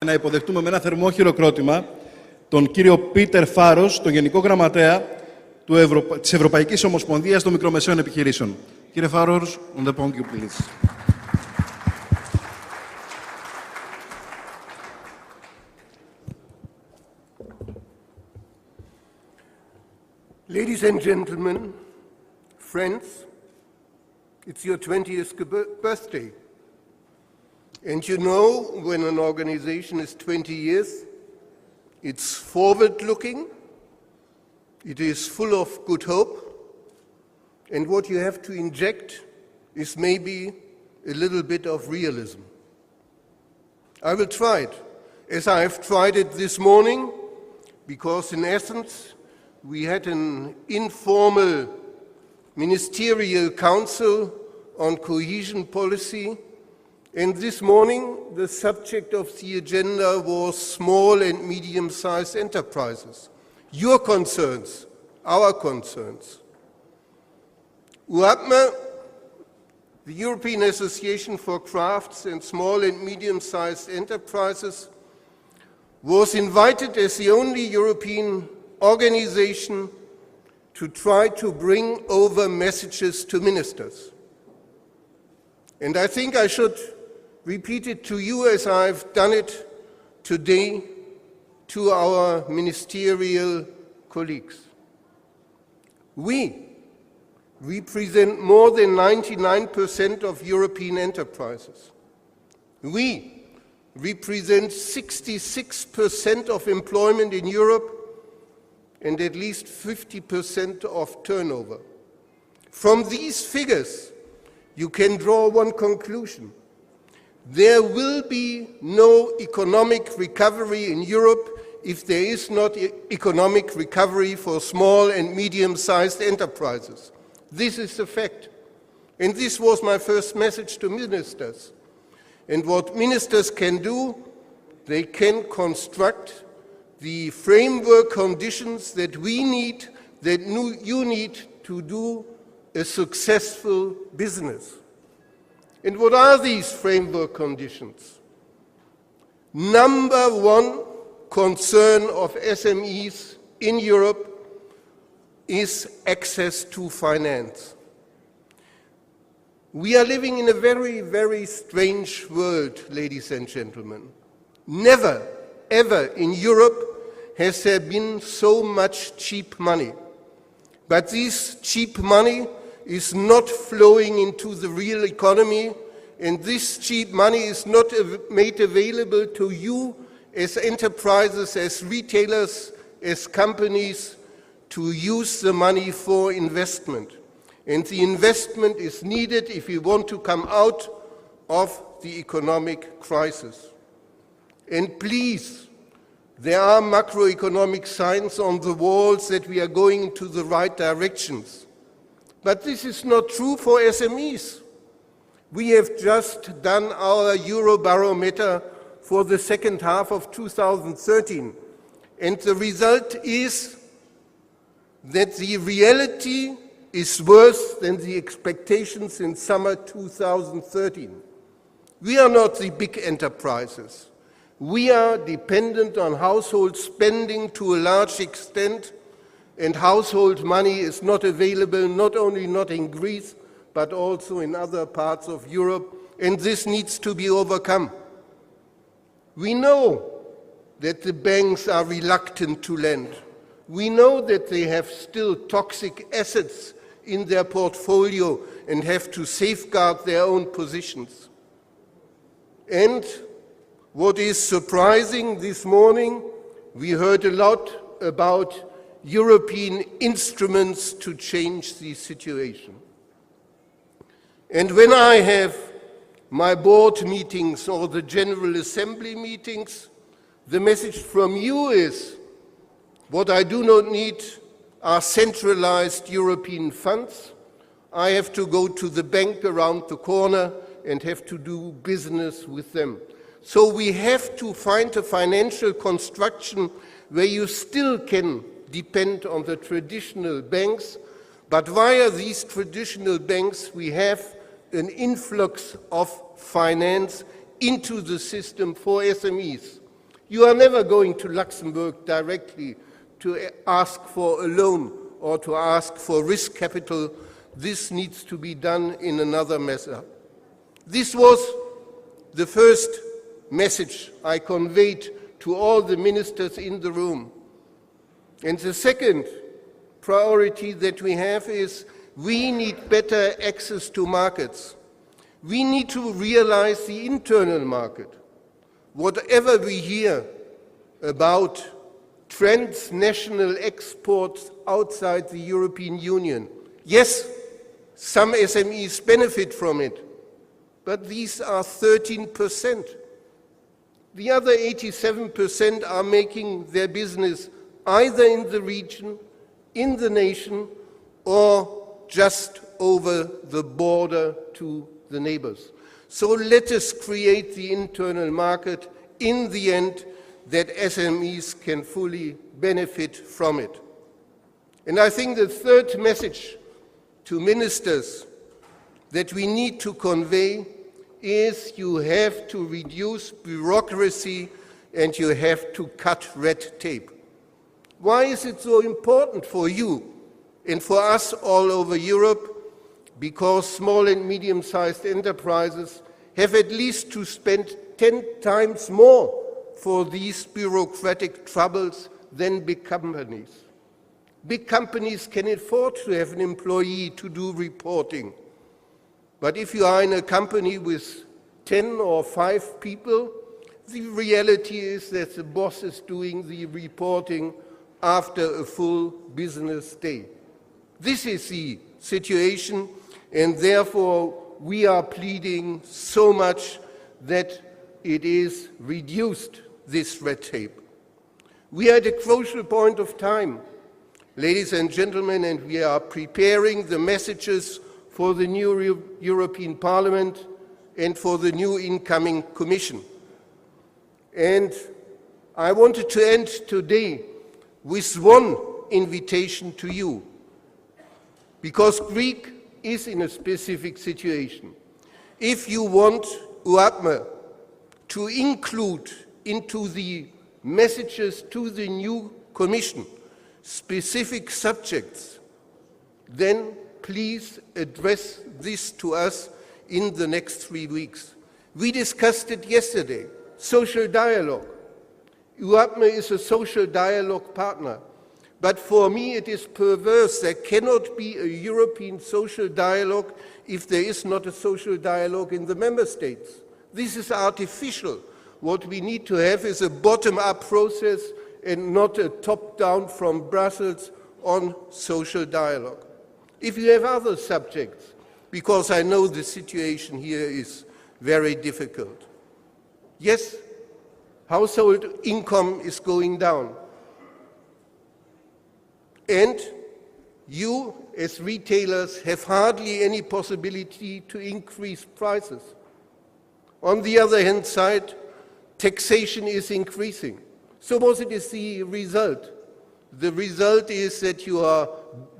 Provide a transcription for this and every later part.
Να υποδεχτούμε με ένα θερμό χειροκρότημα τον κύριο Peter Farros, τον Γενικό Γραμματέα της Ευρωπαϊκής Ομοσπονδίας των Μικρομεσαίων Επιχειρήσεων. Κύριε Farros, on the point, please. Ladies and gentlemen, friends, it's your 20th birthday. And you know, when an organization is 20 years, it's forward-looking, it is full of good hope, and what you have to inject is maybe a little bit of realism. I will try it, as I have tried it this morning, because in essence, we had an informal ministerial council on cohesion policy. And this morning, the subject of the agenda was small and medium-sized enterprises. Your concerns, our concerns. UEAPME, the European Association for Crafts and Small and Medium-Sized Enterprises, was invited as the only European organization to try to bring over messages to ministers. And I think I should repeat it to you as I've done it today to our ministerial colleagues. We represent more than 99% of European enterprises. We represent 66% of employment in Europe and at least 50% of turnover. From these figures, you can draw one conclusion. There will be no economic recovery in Europe if there is not economic recovery for small and medium-sized enterprises. This is a fact. And this was my first message to ministers. And what ministers can do, they can construct the framework conditions that we need, that you need to do a successful business. And what are these framework conditions? Number one concern of SMEs in Europe is access to finance. We are living in a very, very strange world, ladies and gentlemen. Never, ever in Europe has there been so much cheap money. But this cheap money is not flowing into the real economy, and this cheap money is not made available to you as enterprises, as retailers, as companies to use the money for investment. And the investment is needed if we want to come out of the economic crisis. And please, there are macroeconomic signs on the walls that we are going into the right directions. But this is not true for SMEs. We have just done our Eurobarometer for the second half of 2013, and the result is that the reality is worse than the expectations in summer 2013. We are not the big enterprises. We are dependent on household spending to a large extent, and household money is not available, not only not in Greece, but also in other parts of Europe, and this needs to be overcome. We know that the banks are reluctant to lend. We know that they have still toxic assets in their portfolio and have to safeguard their own positions. And what is surprising this morning, we heard a lot about European instruments to change the situation. And when I have my board meetings or the General Assembly meetings, the message from you is, what I do not need are centralized European funds. I have to go to the bank around the corner and have to do business with them. So we have to find a financial construction where you still can depend on the traditional banks, but via these traditional banks we have an influx of finance into the system for SMEs. You are never going to Luxembourg directly to ask for a loan or to ask for risk capital. This needs to be done in another manner. This was the first message I conveyed to all the ministers in the room. And the second priority that we have is we need better access to markets. We need to realize the internal market. Whatever we hear about transnational exports outside the European Union, yes, some SMEs benefit from it, but these are 13%. The other 87% are making their business either in the region, in the nation, or just over the border to the neighbors. So let us create the internal market in the end that SMEs can fully benefit from it. And I think the third message to ministers that we need to convey is you have to reduce bureaucracy and you have to cut red tape. Why is it so important for you and for us all over Europe? Because small and medium-sized enterprises have at least to spend 10 times more for these bureaucratic troubles than big companies. Big companies can afford to have an employee to do reporting. But if you are in a company with 10 or 5 people, the reality is that the boss is doing the reporting after a full business day. This is the situation, and therefore we are pleading so much that it is reduced, this red tape. We are at a crucial point of time, ladies and gentlemen, and we are preparing the messages for the new European Parliament and for the new incoming Commission. And I wanted to end today with one invitation to you, because Greece is in a specific situation. If you want UEAPME to include into the messages to the new Commission specific subjects, then please address this to us in the next 3 weeks. We discussed it yesterday, social dialogue. UEAPME is a social dialogue partner. But for me it is perverse. There cannot be a European social dialogue if there is not a social dialogue in the member states. This is artificial. What we need to have is a bottom-up process and not a top-down from Brussels on social dialogue. If you have other subjects, because I know the situation here is very difficult. Yes, household income is going down. And you, as retailers, have hardly any possibility to increase prices. On the other hand side, taxation is increasing. So what is the result? The result is that you are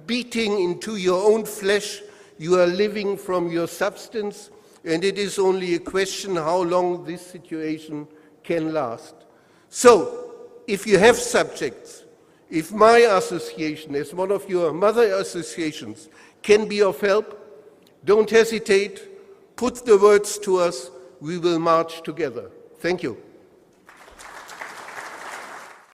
beating into your own flesh, you are living from your substance, and it is only a question how long this situation can last. So, if you have subjects, if my association, as one of your mother associations, can be of help, don't hesitate, put the words to us, we will march together. Thank you.